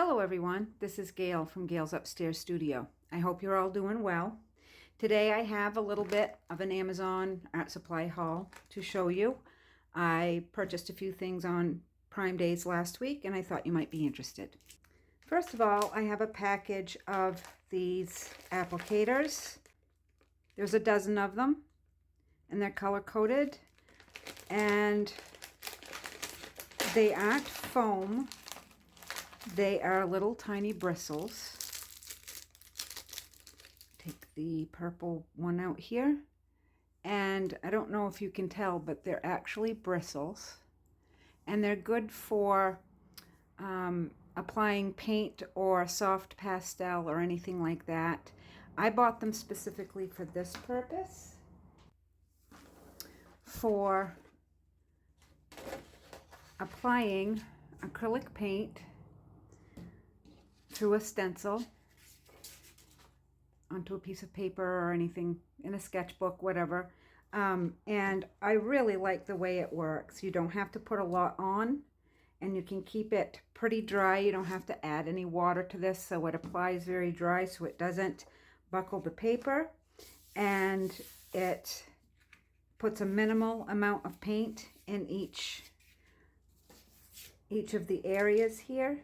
Hello everyone, this is Gail from Gail's Upstairs Studio. I hope you're all doing well. Today I have a little bit of an Amazon art supply haul to show you. I purchased a few things on Prime Days last week and I thought you might be interested. First of all, I have a package of these applicators. There's a dozen of them and they're color coded and they aren't foam. They are little tiny bristles. Take the purple one out here. And I don't know if you can tell, but they're actually bristles. And they're good for applying paint or soft pastel or anything like that. I bought them specifically for this purpose. For applying acrylic paint through a stencil onto a piece of paper or anything in a sketchbook, whatever. And I really like the way it works. You don't have to put a lot on and you can keep it pretty dry. You don't have to add any water to this, so it applies very dry so it doesn't buckle the paper. And it puts a minimal amount of paint in each of the areas here.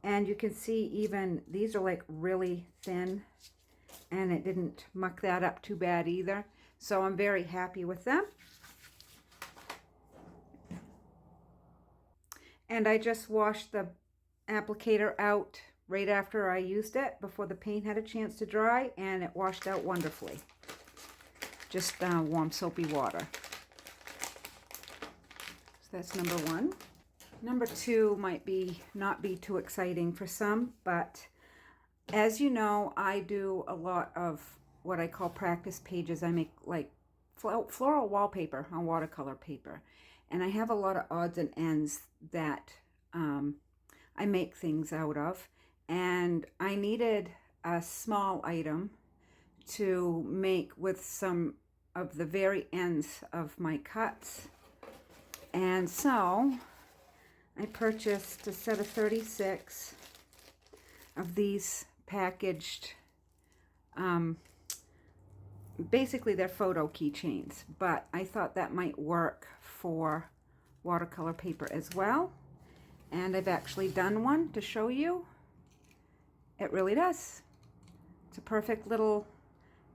And you can see even these are like really thin and it didn't muck that up too bad either. So I'm very happy with them. And I just washed the applicator out right after I used it, before the paint had a chance to dry, and it washed out wonderfully. Just warm soapy water. So that's number one. Number two might not be too exciting for some, but as you know, I do a lot of what I call practice pages. I make like floral wallpaper on watercolor paper, and I have a lot of odds and ends that I make things out of, and I needed a small item to make with some of the very ends of my cuts. And so I purchased a set of 36 of these packaged, basically they're photo keychains, but I thought that might work for watercolor paper as well. And I've actually done one to show you. It really does. It's a perfect little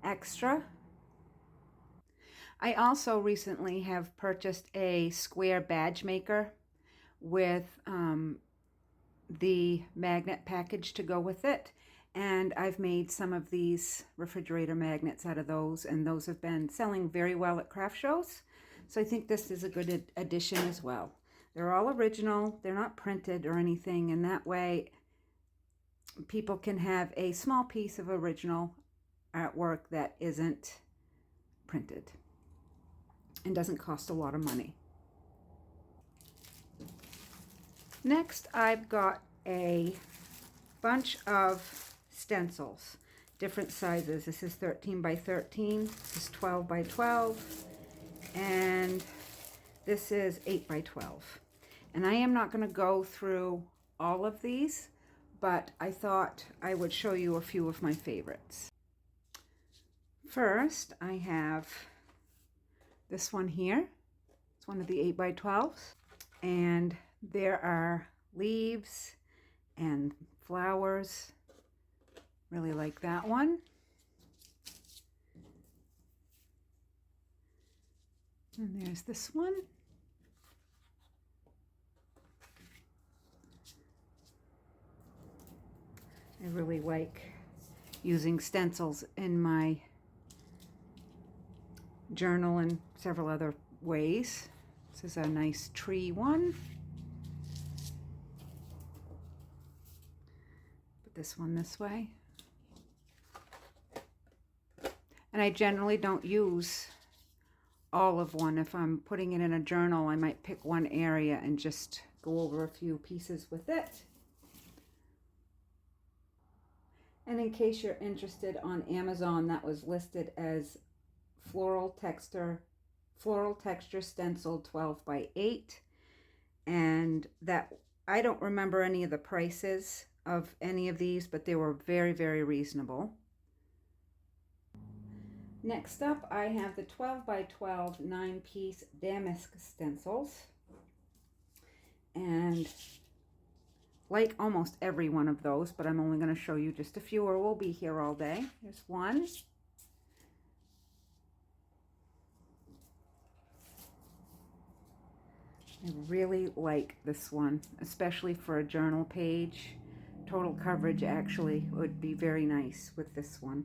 extra. I also recently have purchased a square badge maker with the magnet package to go with it, and I've made some of these refrigerator magnets out of those, and those have been selling very well at craft shows, so I think this is a good addition as well. They're all original, they're not printed or anything, and that way people can have a small piece of original artwork that isn't printed and doesn't cost a lot of money. Next, I've got a bunch of stencils, different sizes. This is 13 by 13, this is 12 by 12, and this is 8 by 12. And I am not going to go through all of these, but I thought I would show you a few of my favorites. First, I have this one here. It's one of the 8 by 12s, and there are leaves and flowers. Really like that one. And there's this one. I really like using stencils in my journal and several other ways. This is a nice tree one. Put this one this way. And I generally don't use all of one. If I'm putting it in a journal, I might pick one area and just go over a few pieces with it. And in case you're interested, on Amazon, that was listed as floral texture stencil 12 by 8, and that I don't remember any of the prices of any of these, but they were very, very reasonable. Next up, I have the 12 by 12 9-piece damask stencils. And like almost every one of those, but I'm only going to show you just a few or we'll be here all day. Here's one. I really like this one, especially for a journal page. Total coverage actually would be very nice with this one.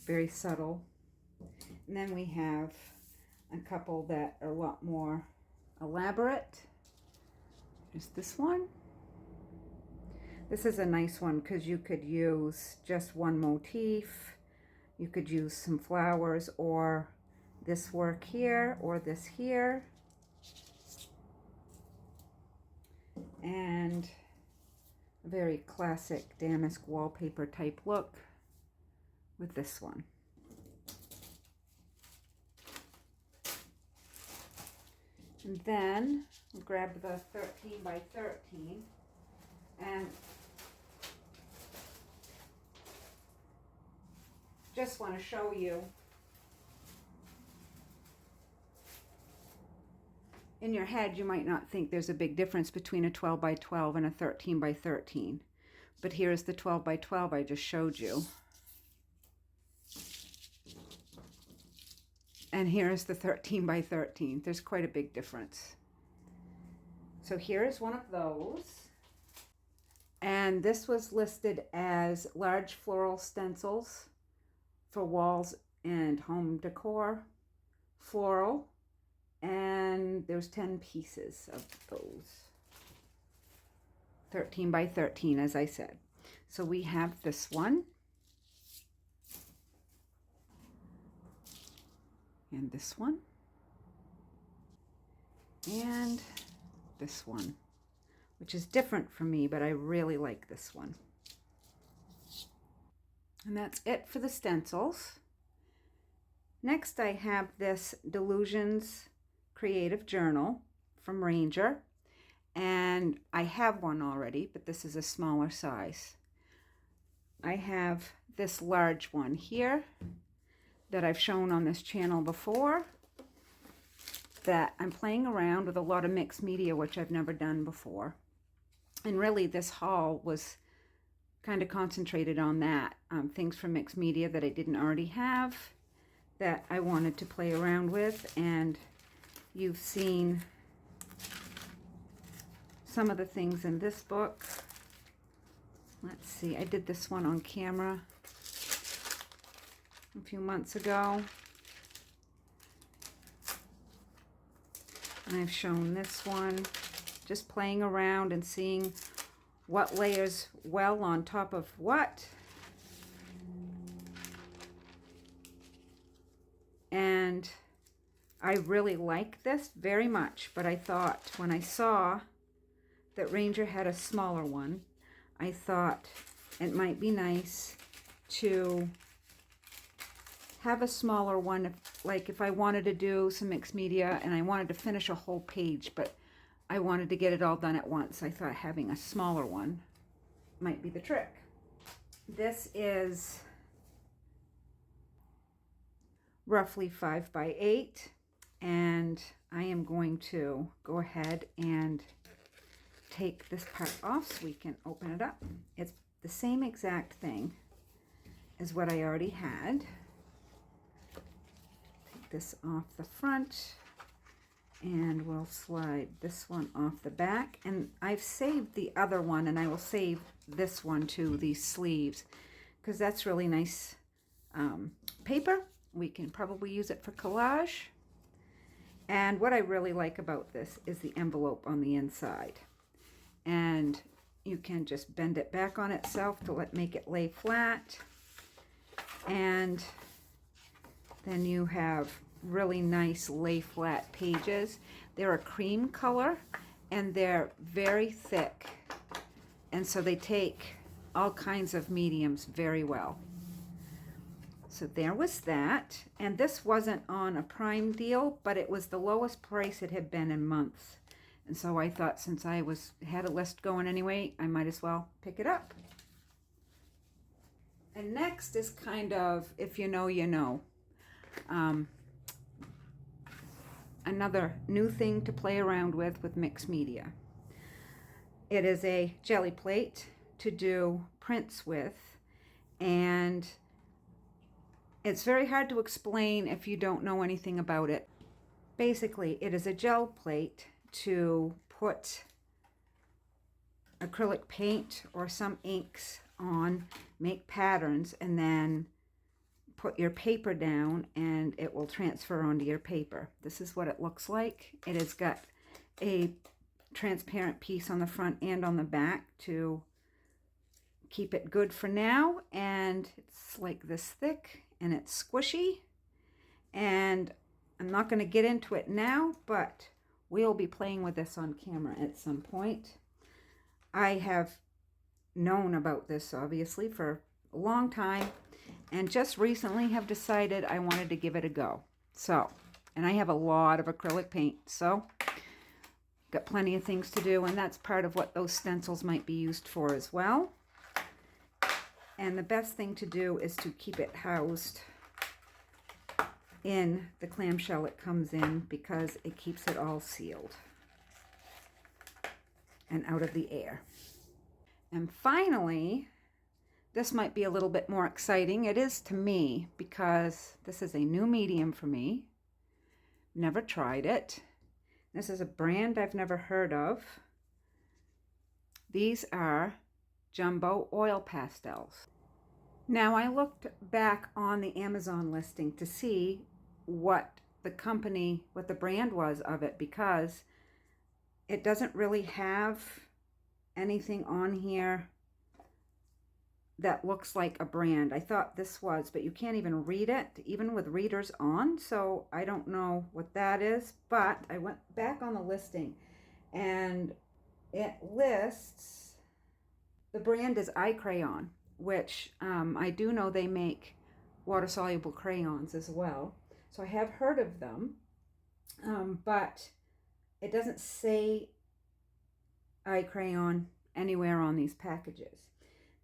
Very subtle. And then we have a couple that are a lot more elaborate. There's this one. This is a nice one because you could use just one motif. You could use some flowers or this work here or this here. And a very classic damask wallpaper type look with this one. And then we'll grab the 13 by 13 and just want to show you in your head you might not think there's a big difference between a 12 by 12 and a 13 by 13, but here's the 12 by 12 I just showed you. And here's the 13 by 13. There's quite a big difference. So here's one of those. And this was listed as large floral stencils for walls and home decor, floral. And there's 10 pieces of those. 13 by 13, as I said. So we have this one. And this one, and this one, which is different from me, but I really like this one. And that's it for the stencils. Next, I have this Delusions Creative Journal from Ranger, and I have one already, but this is a smaller size. I have this large one here that I've shown on this channel before, that I'm playing around with a lot of mixed media, which I've never done before. And really this haul was kind of concentrated on that. Things from mixed media that I didn't already have that I wanted to play around with. And you've seen some of the things in this book. Let's see, I did this one on camera a few months ago. And I've shown this one, just playing around and seeing what layers well on top of what. And I really like this very much, but I thought when I saw that Ranger had a smaller one, I thought it might be nice to have a smaller one, if I wanted to do some mixed media and I wanted to finish a whole page, but I wanted to get it all done at once. I thought having a smaller one might be the trick. This is roughly 5 by 8, and I am going to go ahead and take this part off so we can open it up. It's the same exact thing as what I already had. This off the front, and we'll slide this one off the back. And I've saved the other one, and I will save this one too, these sleeves, because that's really nice paper. We can probably use it for collage. And what I really like about this is the envelope on the inside, and you can just bend it back on itself to make it lay flat, and then you have really nice lay flat pages. They're a cream color and they're very thick, and so they take all kinds of mediums very well. So there was that, and this wasn't on a Prime deal, but it was the lowest price it had been in months. And so I thought, since I had a list going anyway, I might as well pick it up. And next is kind of, if you know, you know. Another new thing to play around with mixed media. It is a jelly plate to do prints with, and it's very hard to explain if you don't know anything about it. Basically, it is a gel plate to put acrylic paint or some inks on, make patterns, and then put your paper down and it will transfer onto your paper. This is what it looks like. It has got a transparent piece on the front and on the back to keep it good for now, and it's like this thick and it's squishy, and I'm not going to get into it now, but we'll be playing with this on camera at some point. I have known about this obviously for a long time, and just recently have decided I wanted to give it a go. So, and I have a lot of acrylic paint, so got plenty of things to do, and that's part of what those stencils might be used for as well. And the best thing to do is to keep it housed in the clamshell it comes in, because it keeps it all sealed and out of the air. And finally, this might be a little bit more exciting. It is to me, because this is a new medium for me. Never tried it. This is a brand I've never heard of. These are jumbo oil pastels. Now, I looked back on the Amazon listing to see what the company, what the brand was of it, because it doesn't really have anything on here that looks like a brand. I thought this was, but you can't even read it, even with readers on, so I don't know what that is. But I went back on the listing, and it lists, the brand is Eye Crayon, which I do know they make water-soluble crayons as well, so I have heard of them, but it doesn't say Eye Crayon anywhere on these packages.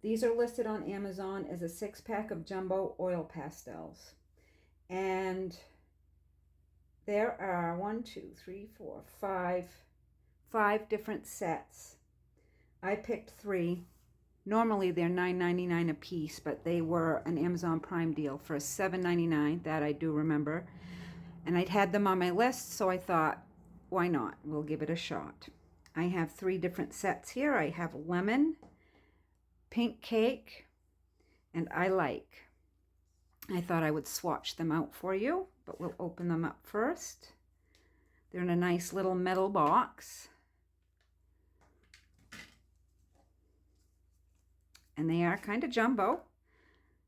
These are listed on Amazon as a 6-pack of jumbo oil pastels. And there are 5 different sets. I picked 3. Normally they're $9.99 a piece, but they were an Amazon Prime deal for $7.99, that I do remember. And I'd had them on my list, so I thought, why not? We'll give it a shot. I have 3 different sets here. I have lemon, pink cake, and I like. I thought I would swatch them out for you, but we'll open them up first. They're in a nice little metal box. And they are kind of jumbo,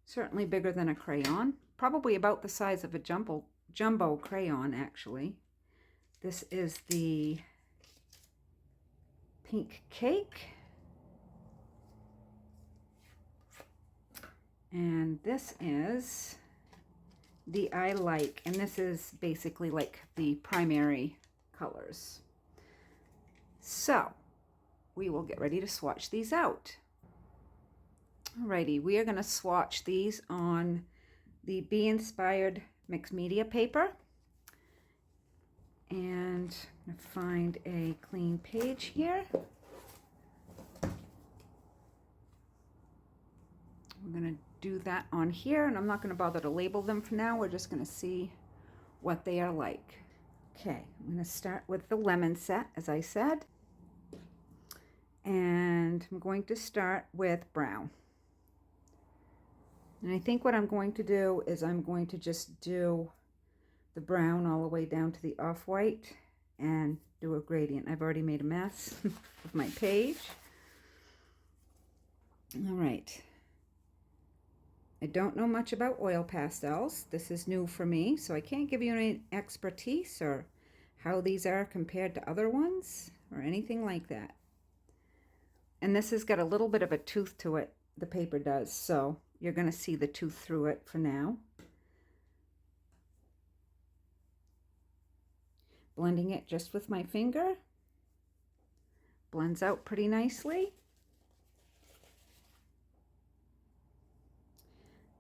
certainly bigger than a crayon, probably about the size of a jumbo crayon, actually. This is the pink cake. And this is the I like, and this is basically like the primary colors. So we will get ready to swatch these out. Alrighty, we are going to swatch these on the Be Inspired mixed media paper. And I'm going to find a clean page here. We're going to do that on here, and I'm not going to bother to label them for now. We're just going to see what they are like. Okay, I'm going to start with the lemon set, as I said. And I'm going to start with brown. And I think what I'm going to do is I'm going to just do the brown all the way down to the off-white and do a gradient. I've already made a mess of my page. All right. I don't know much about oil pastels. This is new for me, so I can't give you any expertise or how these are compared to other ones or anything like that. And this has got a little bit of a tooth to it, the paper does, so you're going to see the tooth through it for now. Blending it just with my finger. Blends out pretty nicely.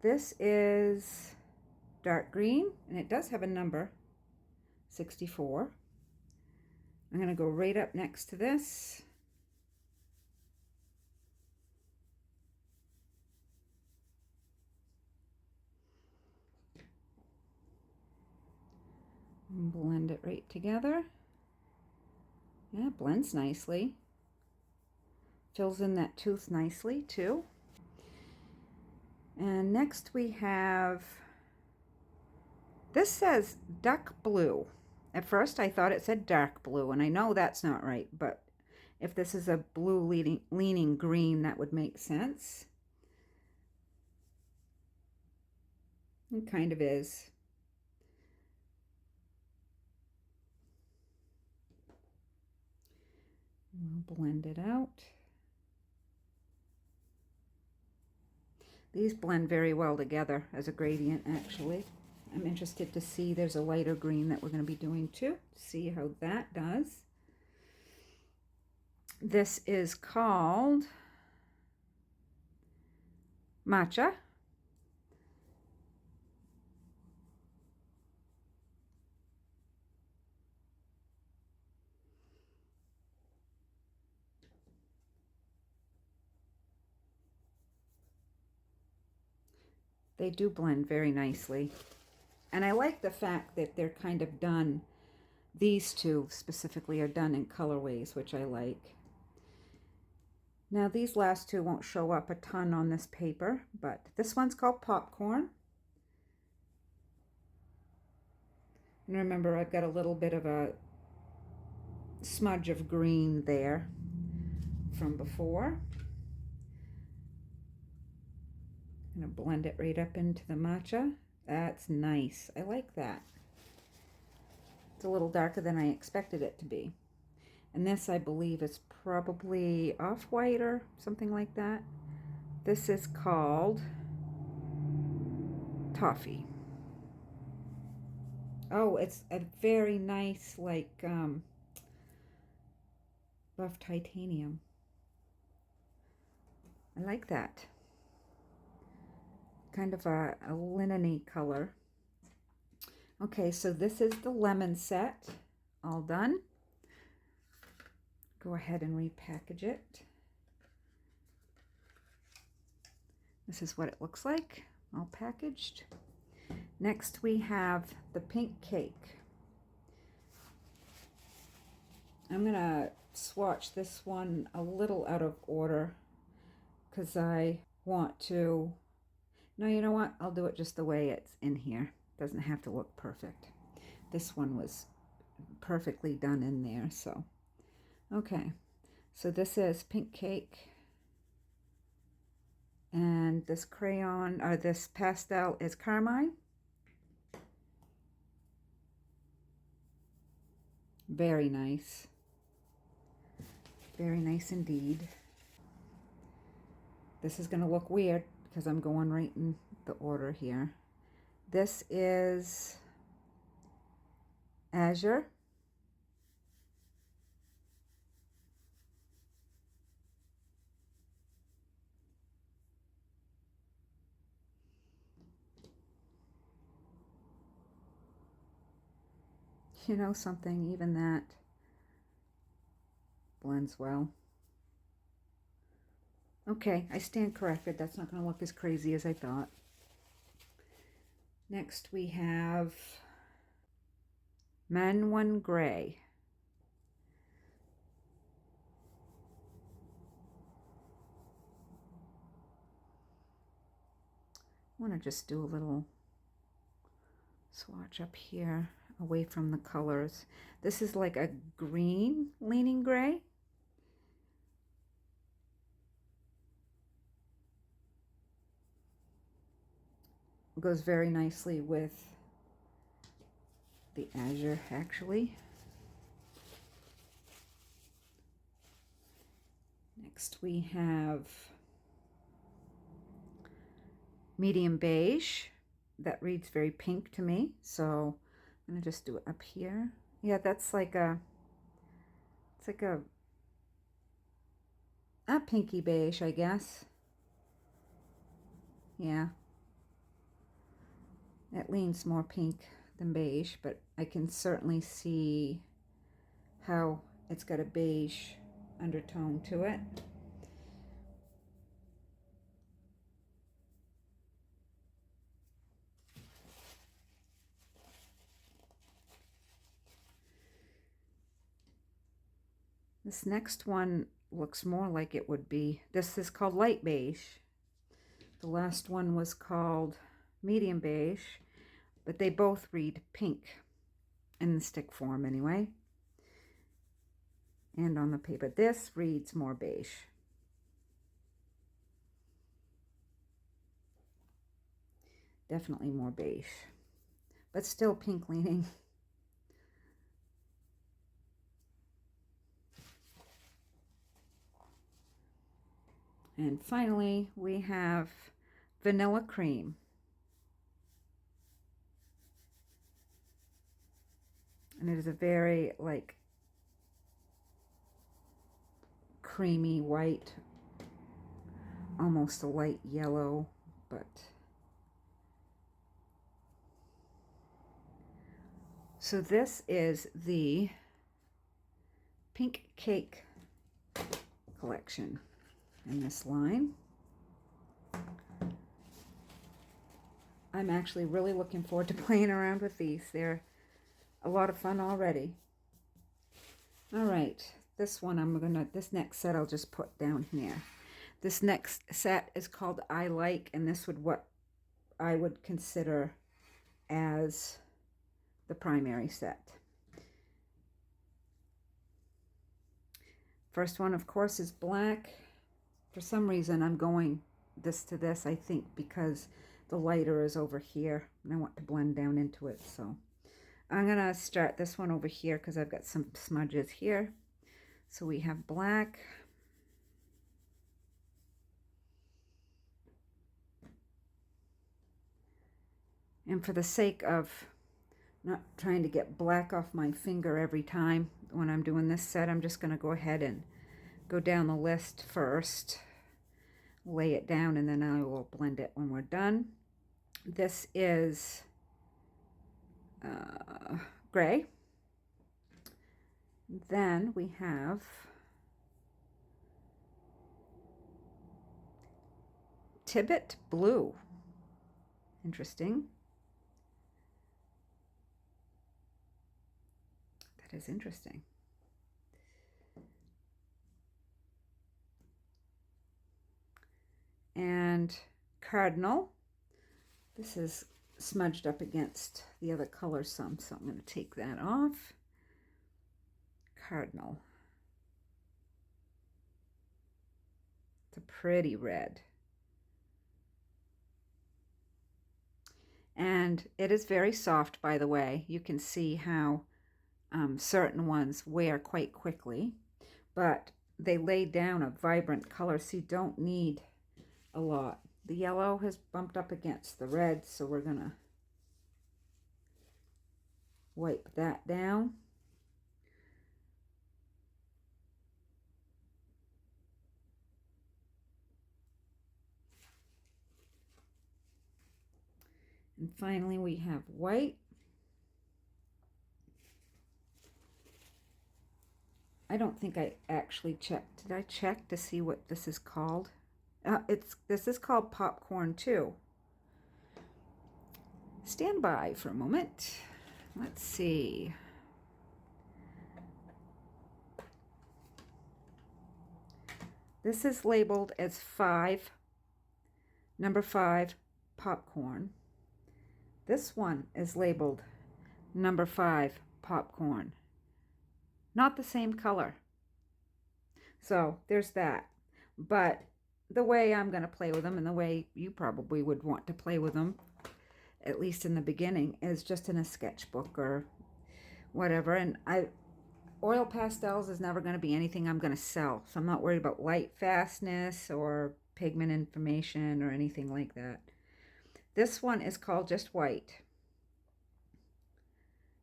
This is dark green, and it does have a number, 64. I'm going to go right up next to this. And blend it right together. Yeah, it blends nicely. Fills in that tooth nicely too. And next we have, this says duck blue. At first I thought it said dark blue, and I know that's not right, but if this is a blue leaning green, that would make sense. It kind of is. We'll blend it out. These blend very well together as a gradient, actually. I'm interested to see, there's a lighter green that we're going to be doing too. See how that does. This is called Matcha. They do blend very nicely. And I like the fact that they're kind of done, these two specifically are done in colorways, which I like. Now these last two won't show up a ton on this paper, but this one's called Popcorn. And remember, I've got a little bit of a smudge of green there from before. I'm going to blend it right up into the matcha. That's nice. I like that. It's a little darker than I expected it to be. And this, I believe, is probably off-white or something like that. This is called Toffee. Oh, it's a very nice, like, buff titanium. I like that. Kind of a linen-y color. Okay, so this is the lemon set. All done. Go ahead and repackage it. This is what it looks like, all packaged. Next we have the pink cake. I'm gonna swatch this one a little out of order because I want to, no, you know what? I'll do it just the way it's in here. Doesn't have to look perfect. This one was perfectly done in there, so. Okay, so this is pink cake. And this crayon, or this pastel is Carmine. Very nice. Very nice indeed. This is going to look weird because I'm going right in the order here. This is Azure. You know something, even that blends well. Okay, I stand corrected. That's not going to look as crazy as I thought. Next we have Manwan Gray. I want to just do a little swatch up here away from the colors. This is like a green leaning gray. It goes very nicely with the azure, actually. Next we have medium beige. That reads very pink to me, so I'm gonna just do it up here. Yeah, that's like a, it's like a a pinky beige, I guess. Yeah. It leans more pink than beige, but I can certainly see how it's got a beige undertone to it. This next one looks more like it would be, this is called light beige. The last one was called medium beige, but they both read pink in the stick form anyway. And on the paper, this reads more beige. Definitely more beige, but still pink leaning. And finally, we have vanilla cream. And it is a very like creamy white, almost a light yellow, but so this is the Pink Cake collection in this line. I'm actually really looking forward to playing around with these. They're a lot of fun already. All right, this next set I'll just put down here. This next set is called I Like, and this would what I would consider as the primary set. First one, of course, is black. For some reason, I'm going this to this, I think, because the lighter is over here, and I want to blend down into it. So I'm going to start this one over here because I've got some smudges here. So we have black. And for the sake of not trying to get black off my finger every time when I'm doing this set, I'm just going to go ahead and go down the list first, lay it down, and then I will blend it when we're done. This is gray. Then we have Tibet blue. Interesting. That is interesting. And Cardinal. This is smudged up against the other color some, so I'm going to take that off. Cardinal. It's a pretty red. And it is very soft, by the way. You can see how certain ones wear quite quickly, but they lay down a vibrant color, so you don't need a lot. The yellow has bumped up against the red, so we're gonna wipe that down. And finally we have white. I don't think I actually checked. Did I check to see what this is called? This is called Popcorn too. Stand by for a moment. Let's see. This is labeled as number 5 popcorn. This one is labeled number 5 popcorn. Not the same color. So there's that. But the way I'm going to play with them, and the way you probably would want to play with them, at least in the beginning, is just in a sketchbook or whatever. And oil pastels is never going to be anything I'm going to sell. So I'm not worried about light fastness or pigment information or anything like that. This one is called just white.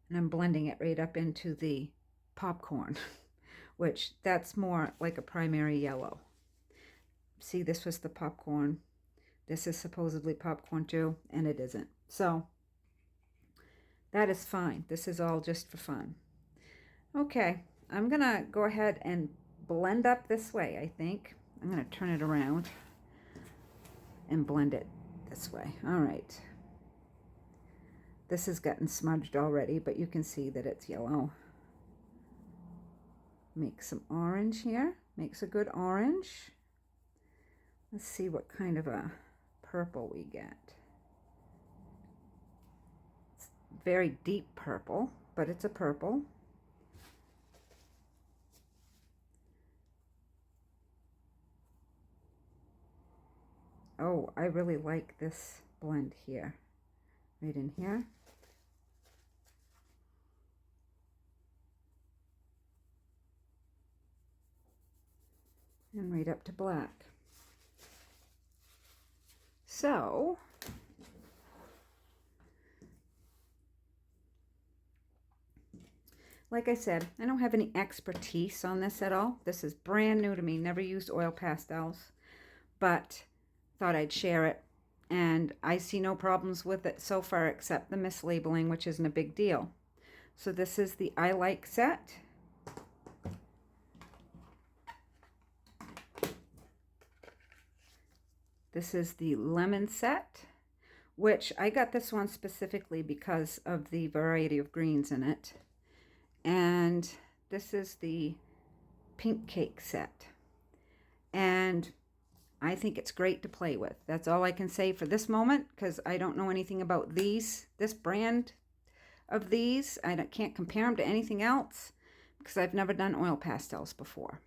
And I'm blending it right up into the popcorn, which that's more like a primary yellow. see, this was the popcorn. This is supposedly popcorn too, and it isn't. So that is fine. This is all just for fun. Okay, I'm gonna go ahead and blend up this way, I think. I'm gonna turn it around and blend it this way. All right. This has gotten smudged already, but you can see that it's yellow. Make some orange here. Makes a good orange. Let's see what kind of a purple we get. It's very deep purple, but it's a purple. Oh, I really like this blend here. Right in here. And right up to black. So, like I said, I don't have any expertise on this at all. This is brand new to me, never used oil pastels, but thought I'd share it. And I see no problems with it so far except the mislabeling, which isn't a big deal. So this is the I Like set. This is the lemon set, which I got this one specifically because of the variety of greens in it. And this is the pink cake set. And I think it's great to play with. That's all I can say for this moment, because I don't know anything about this brand of these. Can't compare them to anything else because I've never done oil pastels before.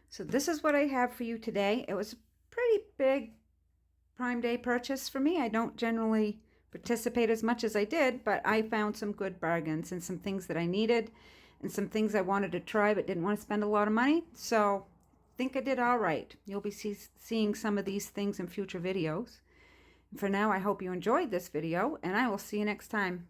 So this is what I have for you today. It was a pretty big Prime Day purchase for me. I don't generally participate as much as I did, but I found some good bargains and some things that I needed and some things I wanted to try but didn't want to spend a lot of money. So I think I did all right. You'll be seeing some of these things in future videos. For now, I hope you enjoyed this video, and I will see you next time.